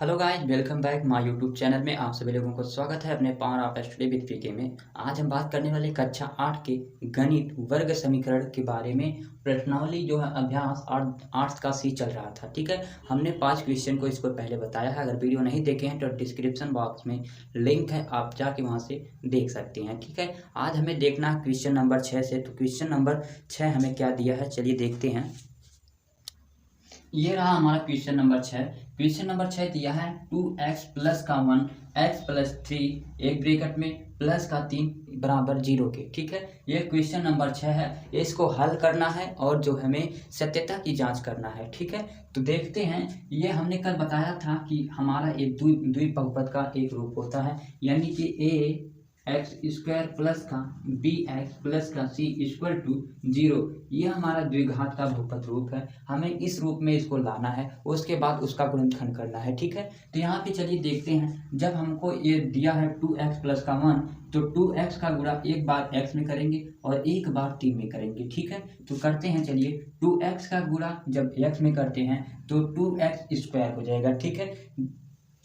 Hello guys, welcome back my YouTube channel में आप सभी लोगों को स्वागत है अपने पावर ऑफ स्टडी विद पीके में। आज हम बात करने वाले कक्षा 8 के गणित वर्ग समीकरण के बारे में। प्रश्नावली जो है अभ्यास आर्ट्स का सी चल रहा था। ठीक है, हमने 5 क्वेश्चन को इसको पहले बताया है। अगर वीडियो नहीं देखे हैं तो डिस्क्रिप्शन बॉक्स में लिंक है, आप जाके वहाँ से देख सकते हैं। ठीक है, आज हमें देखना है क्वेश्चन नंबर 6 से। तो क्वेश्चन नंबर 6 हमें क्या दिया है, चलिए देखते हैं। ये रहा हमारा क्वेश्चन नंबर 6। क्वेश्चन नंबर 6 दिया है 2x प्लस का 1 x प्लस 3 एक ब्रैकेट में प्लस का 3 बराबर 0 के। ठीक है, ये क्वेश्चन नंबर 6 है। इसको हल करना है और जो हमें सत्यता की जांच करना है। ठीक है, तो देखते हैं। ये हमने कल बताया था कि हमारा एक द्विबहुपद का एक रूप होता है, यानी कि a एक्स स्क्वायर प्लस का बी एक्स प्लस का सी इक्वल टू 0। ये हमारा द्विघात का बहुपद रूप है। हमें इस रूप में इसको लाना है, उसके बाद उसका गुणनखंड करना है। ठीक है, तो यहाँ पे चलिए देखते हैं। जब हमको ये दिया है 2x प्लस का 1, तो 2x का गुणा एक बार x में करेंगे और एक बार 3 में करेंगे। ठीक है, तो करते हैं। चलिए 2x का गुणा जब x में करते हैं तो 2x स्क्वायर हो जाएगा। ठीक है,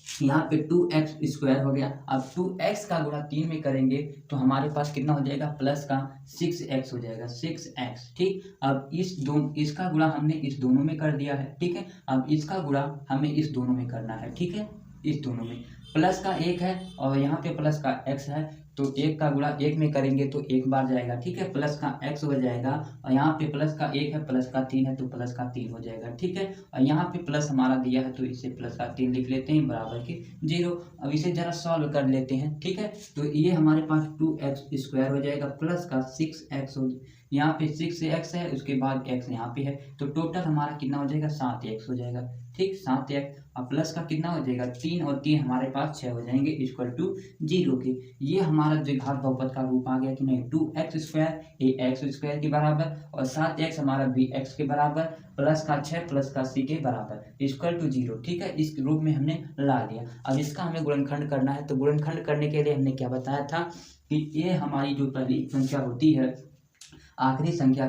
यहाँ पे 2x स्क्वायर हो गया। अब 2x का गुणा 3 में करेंगे तो हमारे पास कितना हो जाएगा, प्लस का 6x हो जाएगा, 6x। ठीक, अब इसका गुणा हमने इस दोनों में कर दिया है। ठीक है, अब इसका गुणा हमें इस दोनों में करना है। ठीक है, इस दोनों में प्लस का 1 है और यहाँ पे प्लस का x है, तो 1 का गुणा 1 में करेंगे तो एक बार जाएगा। ठीक है, प्लस का x हो जाएगा और यहाँ पे प्लस का 1 है, प्लस का 3 है तो प्लस का 3 हो जाएगा। ठीक है, और यहाँ पे प्लस हमारा दिया है तो इसे प्लस का 3 लिख लेते हैं बराबर के 0। अब इसे जरा सॉल्व कर लेते हैं। ठीक है, तो ये हमारे पास 2x स्क्वायर हो जाएगा प्लस का 6x हो, यहाँ पे 6x है, उसके बाद x यहाँ पे है, तो टोटल हमारा कितना हो जाएगा, 7x हो जाएगा। ठीक, 7x और प्लस का कितना हो जाएगा 3 और 3 हमारे पास 6 हो जाएंगे इक्वल टू 0 के। ये हमारा द्विघात बहुपद का रूप आ गया कि नहीं। 2x स्क्वायर ये x स्क्वायर के बराबर और 7x हमारा भी x के बराबर, प्लस का 6 प्लस का c के बराबर इक्वल टू 0। ठीक है, इस रूप में हमने ला लिया। अब इसका हमें गुणनखंड करना है। तो गुणनखंड करने के लिए हमने क्या बताया था कि ये हमारी जो पहली संख्या होती है आखिरी संख्या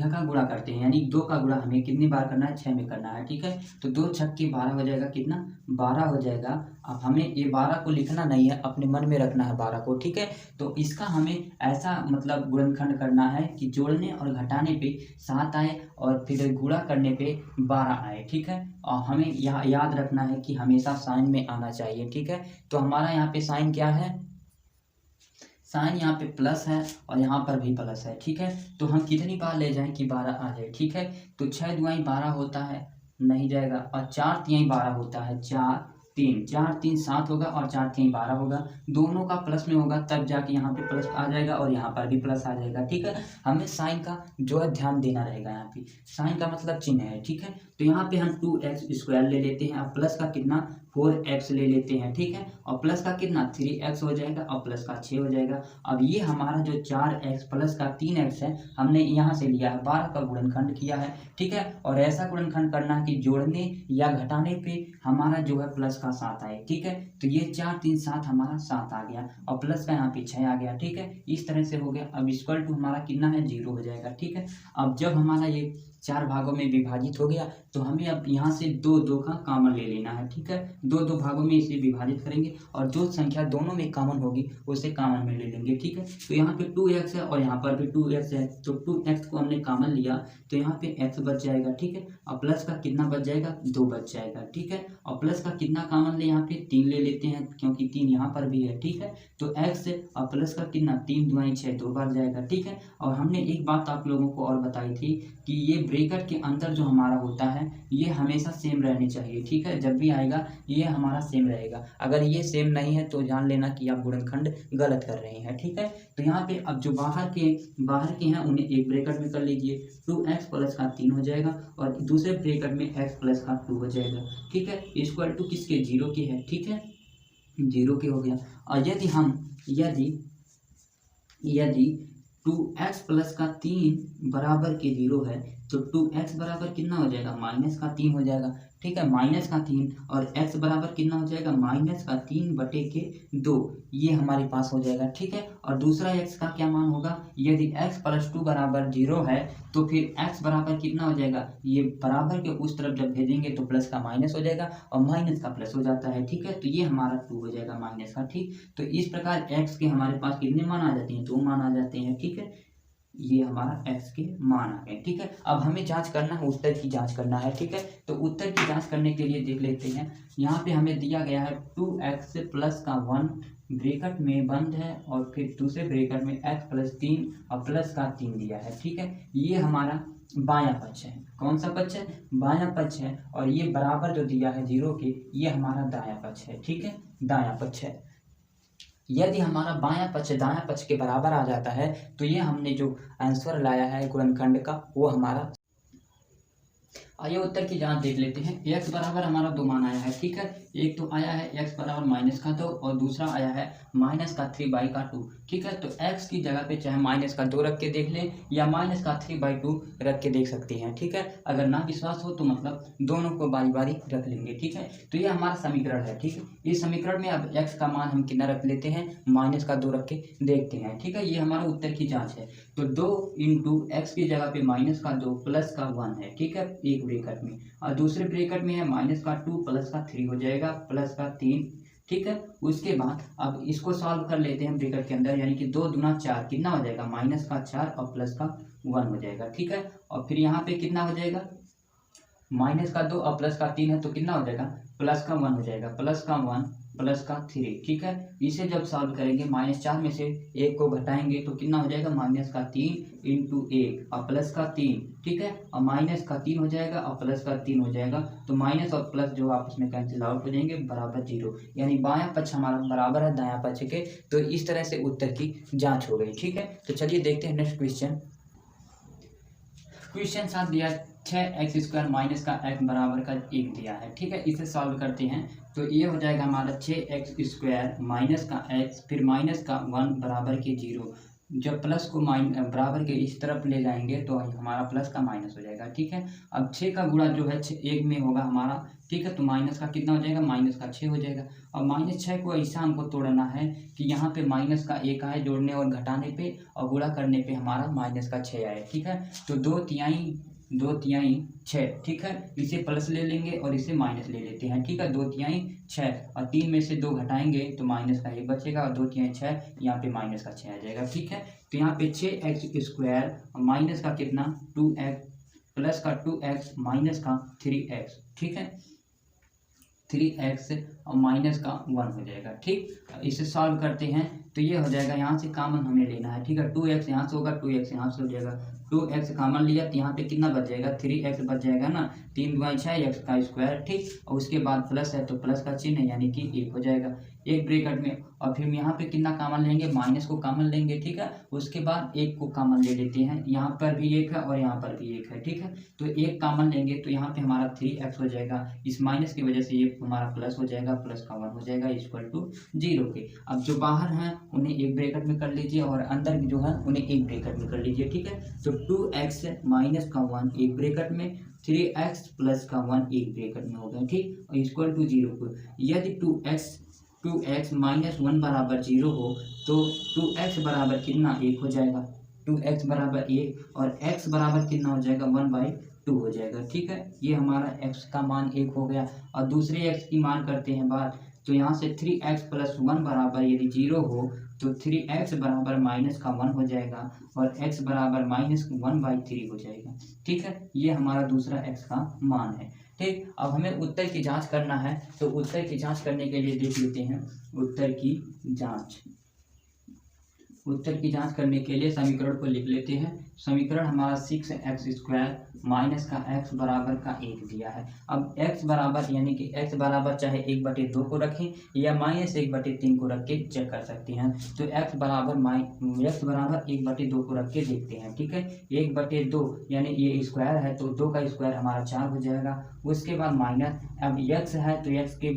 का गुणा करते हैं, यानी 2 का गुणा हमें कितनी बार करना है, 6 में करना है। ठीक है, तो 2 छक्के 12 हो जाएगा, कितना 12 हो जाएगा। अब हमें ये 12 को लिखना नहीं है, अपने मन में रखना है 12 को। ठीक है, तो इसका हमें ऐसा मतलब गुणनखंड करना है कि जोड़ने और घटाने पे 7 आए और फिर गुणा करने पे 12 आए। ठीक है, और हमें यहाँ याद रखना है कि हमेशा साइन में आना चाहिए। ठीक है, तो हमारा यहाँ पे साइन क्या है, साइन यहाँ पे प्लस है और यहाँ पर भी प्लस है। ठीक है, तो हम कितनी बार ले जाएं कि 12 आ जाए। ठीक है, तो 6 दुआई 12 होता है, नहीं जाएगा, और 4 तिहाई 12 होता है, 4 3 7 होगा और 4 तिहाई 12 होगा। दोनों का प्लस में होगा तब जाके यहाँ पे प्लस आ जाएगा और यहाँ पर भी प्लस आ जाएगा। ठीक है, हमें साइन का जो है ध्यान देना रहेगा। यहाँ पे साइन का मतलब चिन्ह है। ठीक है, तो यहाँ पे हम 2x स्क्वायर ले लेते हैं, अब प्लस का कितना 4x ले लेते हैं। ठीक है, और प्लस का कितना 3x हो जाएगा और प्लस का 6 हो जाएगा। अब ये हमारा जो 4x प्लस का 3x है, हमने यहाँ से लिया है, 12 का गुणनखंड किया है। ठीक है, और ऐसा गुणनखंड करना है कि जोड़ने या घटाने पे हमारा जो है प्लस का 7 आए। ठीक है, तो ये 4 3 7 हमारा 7 आ गया और प्लस का यहाँ पे 6 आ गया। ठीक है, इस तरह से हो गया। अब इक्वल टू हमारा कितना है, 0 हो जाएगा। ठीक है, अब जब हमारा ये 4 भागों में विभाजित हो गया तो हमें अब यहाँ से 2 का कॉमन ले लेना है। ठीक है, 2 भागों में इसे विभाजित करेंगे और जो संख्या दोनों में कॉमन होगी उसे कॉमन में ले लेंगे। ठीक है, तो यहाँ पे 2x है और यहाँ पर भी 2x है, तो 2x को हमने कॉमन लिया तो यहाँ पे x बच जाएगा। ठीक है, और प्लस का कितना बच जाएगा, 2 बच जाएगा। ठीक है, और प्लस का कितना कॉमन ले, यहाँ पे 3 ले लेते हैं क्योंकि 3 यहाँ पर भी है। ठीक है, तो x और प्लस का कितना 3 दुआई 6 2 बार जाएगा। ठीक है, और हमने एक बात आप लोगों को और बताई थी कि ये ब्रैकेट के अंदर जो हमारा होता है ये हमेशा सेम रहनी चाहिए। ठीक है, जब भी आएगा ये हमारा सेम रहेगा। अगर ये सेम नहीं है तो जान लेना कि आप गुणनखंड गलत कर रहे हैं। ठीक है, तो यहाँ पे अब जो बाहर के हैं उन्हें एक ब्रैकेट में कर लीजिए, 2x प्लस का 3 हो जाएगा और दूसरे ब्रैकेट में x प्लस का 2 हो जाएगा। ठीक है, इक्वल टू किसके, 0 के है। ठीक है, 0 के हो गया। और यदि 2x प्लस का 3 बराबर के 0 है तो 2x बराबर कितना हो जाएगा, -3 हो जाएगा। ठीक है, -3 और x बराबर कितना हो जाएगा, -3/2 ये हमारे पास हो जाएगा। ठीक है, और दूसरा x का क्या मान होगा, यदि x + 2 बराबर 0 है तो फिर x बराबर कितना हो जाएगा, ये बराबर के उस तरफ जब भेजेंगे तो प्लस का माइनस हो जाएगा और माइनस का प्लस हो जाता है। ठीक है, तो ये हमारा 2 हो जाएगा माइनस का। ठीक, तो इस प्रकार x के हमारे पास कितने मान आ जाते हैं, 2 मान आ जाते हैं। ठीक है, ये हमारा x के मान आ गए। ठीक है, अब हमें जांच करना है, उत्तर की जांच करना है। ठीक है, तो उत्तर की जांच करने के लिए देख लेते हैं। यहाँ पे हमें दिया गया है 2x प्लस का 1 ब्रैकेट में बंद है और फिर दूसरे ब्रैकेट में x + 3 और प्लस का 3 दिया है। ठीक है, ये हमारा बायां पक्ष है। कौन सा पक्ष है, बायां पक्ष है। और ये बराबर जो दिया है 0 के, ये हमारा दायां पक्ष है। ठीक है, दायां पक्ष है। यदि हमारा बायां पक्ष दायां पक्ष के बराबर आ जाता है तो ये हमने जो आंसर लाया है गुणनखंड का, वो हमारा। आइए उत्तर की जांच देख लेते हैं। x बराबर हमारा 2 मान आया है। ठीक है, एक तो आया है x बराबर -2 और दूसरा आया है -3/2। ठीक है, तो x की जगह पे चाहे -2 रख के देख लें या -3/2 रख के देख सकते हैं। ठीक है, अगर ना विश्वास हो तो मतलब दोनों को बारी बारी रख लेंगे। ठीक है, तो ये हमारा समीकरण है। ठीक है, इस समीकरण में अब x का मान हम कितना रख लेते हैं, -2 रख के देखते हैं। ठीक है, ये हमारा उत्तर की जाँच है। तो 2 × x की जगह पे -2 प्लस का 1 है। ठीक है, एक ब्रैकेट में, और दूसरे ब्रैकेट में है -2 प्लस का 3 हो जाएगा, प्लस का 3। ठीक है, उसके बाद अब इसको सॉल्व कर लेते हैं ब्रैकेट के अंदर, यानी कि 2 दूना 4 कितना हो जाएगा, -4 और प्लस का 1 हो जाएगा। ठीक है, और फिर यहाँ पे कितना हो जाएगा, -2 और प्लस का 3 है तो कितना हो जाएगा, प्लस का 1 हो जाएगा, प्लस का 1 प्लस का 3। ठीक है, इसे जब सॉल्व करेंगे -4 में से 1 को घटाएंगे तो कितना हो जाएगा, -3 × 1 और प्लस का 3। ठीक है, और -3 हो जाएगा और प्लस का 3 हो जाएगा, तो माइनस और प्लस जो आपस में कैंसिल आउट हो जाएंगे, बराबर 0। यानी बायां पक्ष हमारा बराबर है दायां पक्ष के। तो इस तरह से उत्तर की जाँच हो गई। ठीक है, तो चलिए देखते हैं नेक्स्ट क्वेश्चन। क्वेश्चन 7 दिया 6x² माइनस का x बराबर का 1 दिया है। ठीक है, इसे सॉल्व करते हैं तो ये हो जाएगा हमारा 6x² माइनस का x फिर माइनस का 1 बराबर के 0। जब प्लस को बराबर के इस तरफ ले जाएंगे तो हमारा प्लस का माइनस हो जाएगा। ठीक है, अब 6 का गुणा जो है 1 में होगा हमारा। ठीक है, तो माइनस का कितना हो जाएगा, माइनस का 6 हो जाएगा। और -6 को ऐसा हमको तोड़ना है कि यहाँ पे माइनस का 1 आए जोड़ने और घटाने पे, और गुणा करने पे हमारा माइनस का 6 आए। ठीक है, तो 2/3 6। ठीक है, इसे प्लस ले लेंगे और इसे माइनस ले लेते हैं। ठीक है, 2/3 6 और 3 में से 2 घटाएंगे तो माइनस का 1 बचेगा और 2/3 6, यहाँ पे माइनस का 6 आ जाएगा। ठीक है, तो यहाँ पे 6x² और माइनस का कितना 2x प्लस का 2x माइनस का 3x। ठीक है, 3x और माइनस का 1 हो जाएगा। ठीक, इसे सॉल्व करते हैं तो ये हो जाएगा, यहाँ से कॉमन हमें लेना है। ठीक है, 2x यहाँ से होगा, 2x यहाँ से हो जाएगा, 2x कॉमन लिया तो यहाँ पे कितना बच जाएगा, 3x बच जाएगा ना, 3 × 6 x का स्क्वायर। ठीक, और उसके बाद प्लस है तो प्लस का चिन्ह है, यानी कि 1 हो जाएगा एक ब्रैकेट में। और फिर यहाँ पे कितना कॉमन लेंगे, माइनस को कॉमन लेंगे। ठीक है, उसके बाद 1 को कॉमन ले लेते हैं, यहाँ पर भी 1 है और यहाँ पर भी 1 है। ठीक है, तो 1 कॉमन लेंगे तो यहाँ पे हमारा 3x हो जाएगा, इस माइनस की वजह से ये हमारा प्लस हो जाएगा, प्लस का 1 हो जाएगा = 0 के। अब जो बाहर हैं उन्हें एक ब्रैकेट में कर लीजिए और अंदर जो है उन्हें एक ब्रैकेट में कर लीजिए। ठीक है, तो 2x माइनस का 1 एक ब्रैकेट में, 3x प्लस का 1 एक ब्रैकेट में हो गया। ठीक, और = 0 को। यदि 2x माइनस 1 बराबर 0 हो तो 2x बराबर कितना 1 हो जाएगा, 2x बराबर 1 और x बराबर कितना हो जाएगा 1/2 हो जाएगा। ठीक है, ये हमारा x का मान 1 हो गया। और दूसरे x की मान करते हैं बात, तो यहाँ से 3x + 1 बराबर यदि 0 हो तो 3x बराबर माइनस का 1 हो जाएगा और x बराबर -1/3 हो जाएगा। ठीक है, ये हमारा दूसरा x का मान है। ठीक, अब हमें उत्तर की जांच करना है, तो उत्तर की जांच करने के लिए देख लेते हैं उत्तर की जांच। उत्तर की जांच करने के लिए समीकरण को लिख लेते हैं। समीकरण हमारा 6x² माइनस का x बराबर का 1 दिया है। अब x बराबर यानी कि x बराबर चाहे 1/2 को रखें या -1/3 को रख के चेक कर सकते हैं। तो x बराबर 1/2 को रख के देखते हैं। ठीक है, 1/2 यानी ये स्क्वायर है तो 2 का स्क्वायर हमारा 4 हो जाएगा। उसके बाद माइनस, अब x है तो x के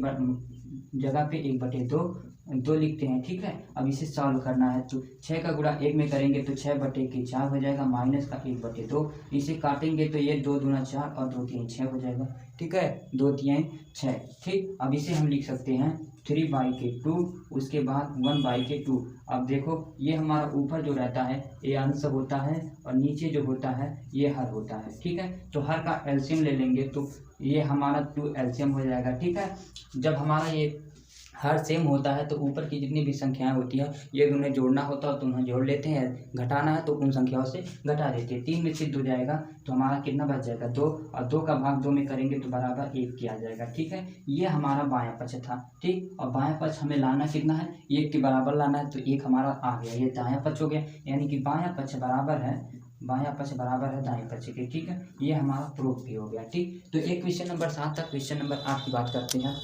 जगह पे 1/2 2 लिखते हैं, ठीक है। अब इसे सॉल्व करना है तो 6 का गुणा 1 में करेंगे तो 6/4 हो जाएगा, माइनस का 1/2। इसे काटेंगे तो ये 2 दूना 4 और 2 3 6 हो जाएगा, ठीक है। 2 3 6, ठीक। अब इसे हम लिख सकते हैं 3/2, उसके बाद 1/2। अब देखो ये हमारा ऊपर जो रहता है ये अंश होता है और नीचे जो होता है ये हर होता है, ठीक है। तो हर का एलसीएम ले लेंगे तो ये हमारा 2 एलसीएम हो जाएगा, ठीक है। जब हमारा ये हर सेम होता है तो ऊपर की जितनी भी संख्याएं होती है ये उन्हें जोड़ना होता है तो उन्हें जोड़ लेते हैं, घटाना है तो उन संख्याओं से घटा देते हैं। 3 में से 2 जाएगा तो हमारा कितना बच जाएगा 2, और 2 का भाग 2 में करेंगे तो बराबर 1 किया जाएगा, ठीक है। ये हमारा बायां पक्ष था, ठीक। और बायां पक्ष हमें लाना कितना है, 1 के बराबर लाना है तो 1 हमारा आ गया, ये दायां पक्ष हो गया। यानी कि बायां पक्ष बराबर है दाएं पक्ष के, ठीक है। ये हमारा प्रूफ भी हो गया, ठीक। तो एक क्वेश्चन नंबर 7 तक। क्वेश्चन नंबर 8 की बात करते हैं।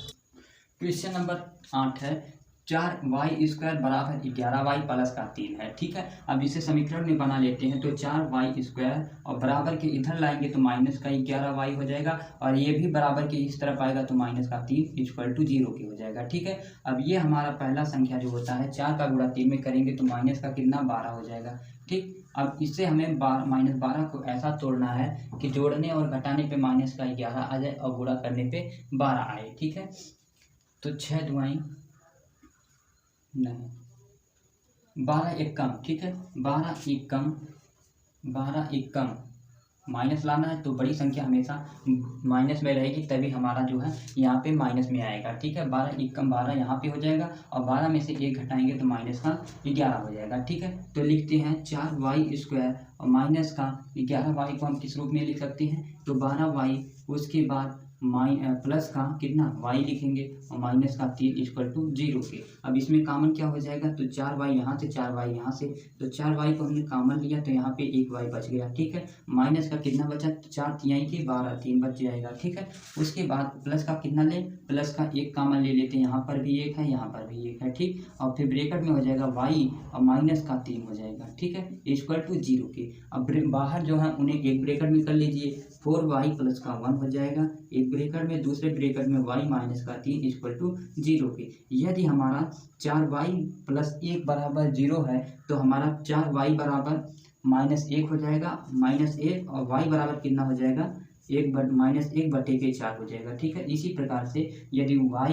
क्वेश्चन नंबर 8 है 4y² बराबर 11y प्लस का 3 है, ठीक है। अब इसे समीकरण में बना लेते हैं तो 4y² और बराबर के इधर लाएंगे तो माइनस का 11y हो जाएगा, और ये भी बराबर के इस तरफ आएगा तो माइनस का 3 = 0 की हो जाएगा, ठीक है। अब ये हमारा पहला संख्या जो होता है 4 का गुणा 3 में करेंगे तो माइनस का कितना 12 हो जाएगा, ठीक। अब इससे हमें -12 को ऐसा तोड़ना है कि जोड़ने और घटाने पे माइनस का 11 आ जाए और गुणा करने पे 12 आए, ठीक है। तो 6 दुआई नहीं 12 एक कम, ठीक है। 12 एक कम माइनस लाना है तो बड़ी संख्या हमेशा माइनस में रहेगी, तभी हमारा जो है यहाँ पे माइनस में आएगा, ठीक है। 12 एक कम 12 यहाँ पे हो जाएगा और 12 में से 1 घटाएंगे तो माइनस का 11 हो जाएगा, ठीक है। तो लिखते हैं 4y² और माइनस का 11y को हम किस रूप में लिख सकते हैं तो 12y, उसके बाद प्लस का कितना y लिखेंगे और माइनस का 3 = 0 के। अब इसमें कॉमन क्या हो जाएगा तो 4y यहाँ से 4y यहाँ से, तो 4y को हमने कॉमन लिया तो यहाँ पे 1y बच गया, ठीक है। माइनस का कितना बचा 4 तिहाई के 12, 3 बच जाएगा, ठीक है। उसके बाद प्लस का कितना ले, प्लस का 1 कॉमन ले लेते हैं, यहाँ पर भी 1 है यहाँ पर भी 1 है, ठीक। और फिर ब्रैकेट में हो जाएगा y और माइनस का 3 हो जाएगा, ठीक है, = 0 के। अब बाहर जो है उन्हें एक ब्रैकेट में कर लीजिए, 4y प्लस का 1 हो जाएगा एक ब्रैकेट में, दूसरे ब्रैकेट में y माइनस का 3 = 0 के। यदि हमारा 4y प्लस 1 बराबर 0 है तो हमारा 4y बराबर -1 हो जाएगा, -1, और y बराबर कितना हो जाएगा -1/4 हो जाएगा, ठीक है। इसी प्रकार से यदि y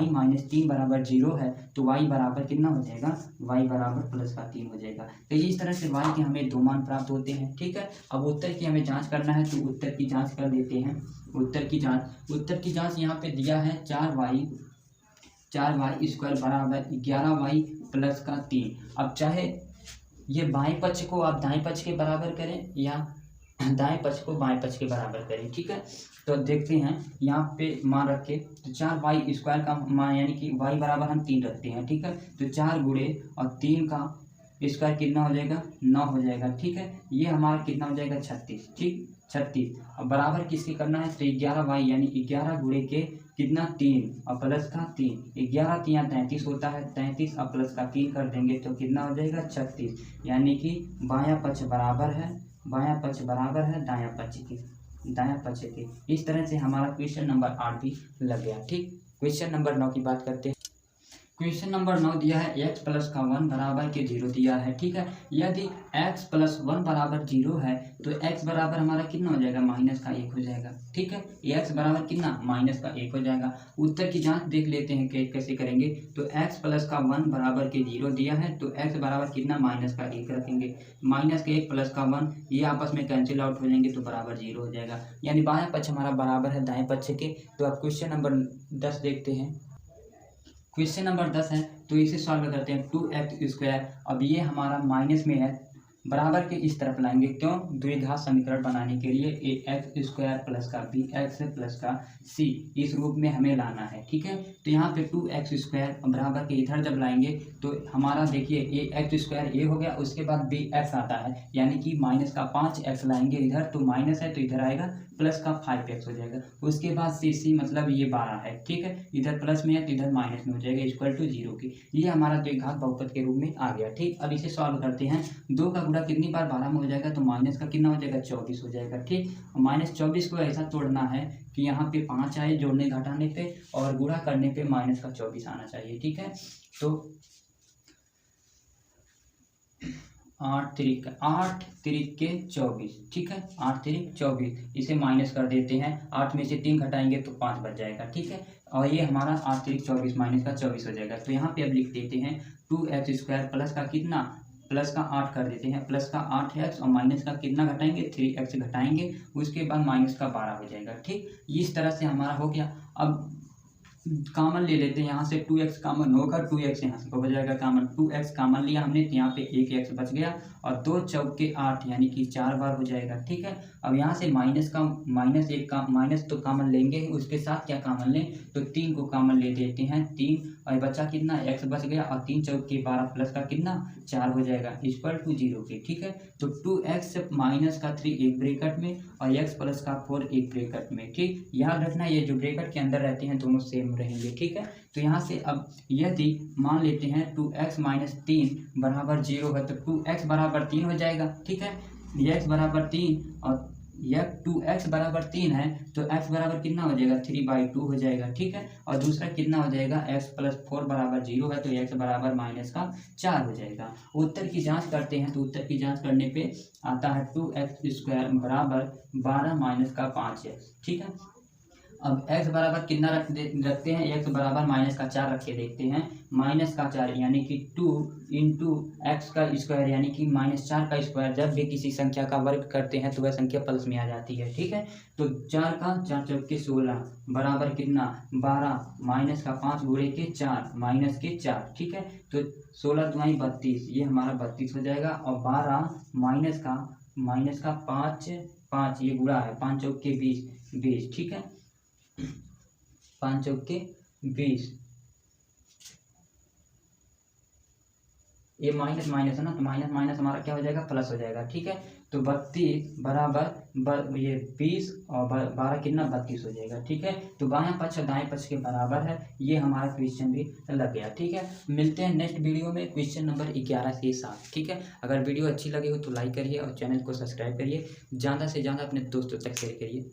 -3 बराबर 0 है तो y बराबर कितना हो जाएगा y बराबर प्लस का 3 हो जाएगा। तो इस तरह से y के हमें 2 मान प्राप्त होते हैं, ठीक है। अब उत्तर की हमें जांच करना है तो उत्तर की जांच कर देते हैं। उत्तर की जांच यहाँ पे दिया है 4y² बराबर 11y प्लस का 3। अब चाहे ये बाएं पक्ष को आप दाएं पक्ष के बराबर करें या दाएं पक्ष को बाएं पक्ष के बराबर करें, ठीक है। तो देखते हैं यहाँ पे मान रखे तो 4y² का मान यानी कि y बराबर हम 3 रखते हैं, ठीक है। तो 4 गुणे और 3 का स्क्वायर कितना हो जाएगा 9 हो जाएगा, ठीक है। ये हमारा कितना हो जाएगा 36, ठीक 36। अब बराबर किसके करना है तो 11y यानी 11 गुणे के कितना 3 और प्लस का 3, 11 3 33 होता है, 33 और प्लस का 3 कर देंगे तो कितना हो जाएगा 36। यानी कि बायां पक्ष बराबर है दायां पक्ष के। इस तरह से हमारा क्वेश्चन नंबर 8 भी लग गया, ठीक। क्वेश्चन नंबर 9 की बात करते हैं। क्वेश्चन नंबर 9 दिया है x प्लस का 1 बराबर के 0 दिया है, ठीक है। यदि x प्लस 1 बराबर 0 है तो x बराबर हमारा कितना हो जाएगा माइनस का 1 हो जाएगा, ठीक है। x बराबर कितना माइनस का 1 हो जाएगा। उत्तर की जांच देख लेते हैं कि कैसे करेंगे। तो x प्लस का 1 बराबर के 0 दिया है तो x बराबर कितना माइनस का 1 रखेंगे, माइनस का 1 प्लस का 1 ये आपस में कैंसिल आउट हो जाएंगे तो बराबर 0 हो जाएगा। यानी बायां पक्ष हमारा बराबर है दाएं पक्ष के। तो अब क्वेश्चन नंबर 10 देखते हैं। क्वेश्चन नंबर 10 है तो इसे सॉल्व करते हैं। 2x², अब ये हमारा माइनस में है, बराबर के इस तरफ लाएंगे, क्यों द्विघात समीकरण बनाने के लिए ax² प्लस का bx प्लस का c इस रूप में हमें लाना है, ठीक है। तो यहाँ पे 2x² बराबर के इधर जब लाएंगे तो हमारा देखिए ax² ये हो गया, उसके बाद bx आता है यानी कि माइनस का 5x लाएंगे इधर तो माइनस है तो इधर आएगा प्लस का 5x हो जाएगा। उसके बाद सी मतलब ये 12 है, ठीक है, इधर प्लस में है तो इधर माइनस में हो जाएगा, इक्वल टू 0 की। ये हमारा द्विघात बहुपद के रूप में आ गया, ठीक। अब इसे सॉल्व करते हैं। 2 का गुणा कितनी बार 12 में हो जाएगा, तो माइनस का कितना हो जाएगा, 24 हो जाएगा, ठीक। -24 को ऐसा तोड़ना है कि यहाँ पे 5 आए जोड़ने घटाने पे, और गुणा करने पे माइनस का 24 आना चाहिए, ठीक है। तो 8 तिरिक 24, ठीक है, 8 तिरिक 24, इसे माइनस कर देते हैं। 8 में से 3 घटाएंगे तो 5 बच जाएगा, ठीक है। और ये हमारा 8 तिरिक 24 माइनस का 24 हो जाएगा। तो यहाँ पे अब लिख देते हैं 2x² प्लस का कितना, प्लस का 8 कर देते हैं, प्लस का 8x और माइनस का कितना घटाएंगे, 3x घटाएंगे, उसके बाद माइनस का 12 हो जाएगा, ठीक। इस तरह से हमारा हो गया। अब कॉमन ले लेते हैं, यहाँ से 2x कॉमन होगा, 2x यहाँ से हो जाएगा कॉमन, 2x कॉमन लिया हमने तो यहाँ पे 1x बच गया, और 2 चौके 8 यानी कि 4 बार हो जाएगा, ठीक है। अब यहाँ से माइनस का माइनस तो कॉमन लेंगे, उसके साथ क्या कॉमन लें, तो 3 को कॉमन ले देते हैं, 3 और बचा कितना, x बच गया, और 3 चौके 12 प्लस का कितना 4 हो जाएगा, इक्वल टू 0 के, ठीक है। तो 2x माइनस का 3 एक ब्रैकेट में और x प्लस का 4 एक ब्रैकेट में, ठीक। याद रखना ये जो ब्रैकेट के अंदर रहते हैं दोनों सेम रहेंगे, ठीक है। तो यहाँ से अब यदि मान लेते हैं 2x माइनस 3 बराबर 0 है, तो 2x बराबर 3 हो जाएगा, ठीक है। x बराबर 3 और यह 2x बराबर 3 है, तो x बराबर कितना हो जाएगा, 3/2 हो जाएगा, ठीक है। और दूसरा कितना हो जाएगा, x प्लस 4 बराबर 0 है, तो x बराबर माइनस का 4 हो जाएगा। उत्तर की जांच करते हैं, तो उत्तर की जांच करने पे आता है 2x² बराबर 12 माइनस का 5x, ठीक है। अब x बराबर कितना रखते हैं, x बराबर माइनस का 4 रख के देखते हैं। माइनस का 4 यानी कि 2 इंटू एक्स का स्क्वायर यानी कि -4 का स्क्वायर, जब भी किसी संख्या का वर्ग करते हैं तो वह संख्या प्लस में आ जाती है, ठीक है। तो 4 का 4 चौके 16 बराबर कितना 12 माइनस का 5 गुणे के 4 माइनस के 4, ठीक है। तो 16 दूनी 32, ये हमारा 32 हो जाएगा, और 12 माइनस का 5 ये गुणा है, 5 चौके 20, ठीक है, 5 चौके 20, ये माइनस माइनस है ना, तो माइनस माइनस हमारा क्या हो जाएगा, प्लस हो जाएगा, ठीक है। तो 32 बराबर ये 20 और 12 कितना 32 हो जाएगा, ठीक है। तो बायां पक्ष दाएं पक्ष के बराबर है, ये हमारा क्वेश्चन भी लग गया, ठीक है। मिलते हैं नेक्स्ट वीडियो में क्वेश्चन नंबर 11 से 7, ठीक है। अगर वीडियो अच्छी लगी हो तो लाइक करिए और चैनल को सब्सक्राइब करिए, ज़्यादा से ज़्यादा अपने दोस्तों तक शेयर करिए।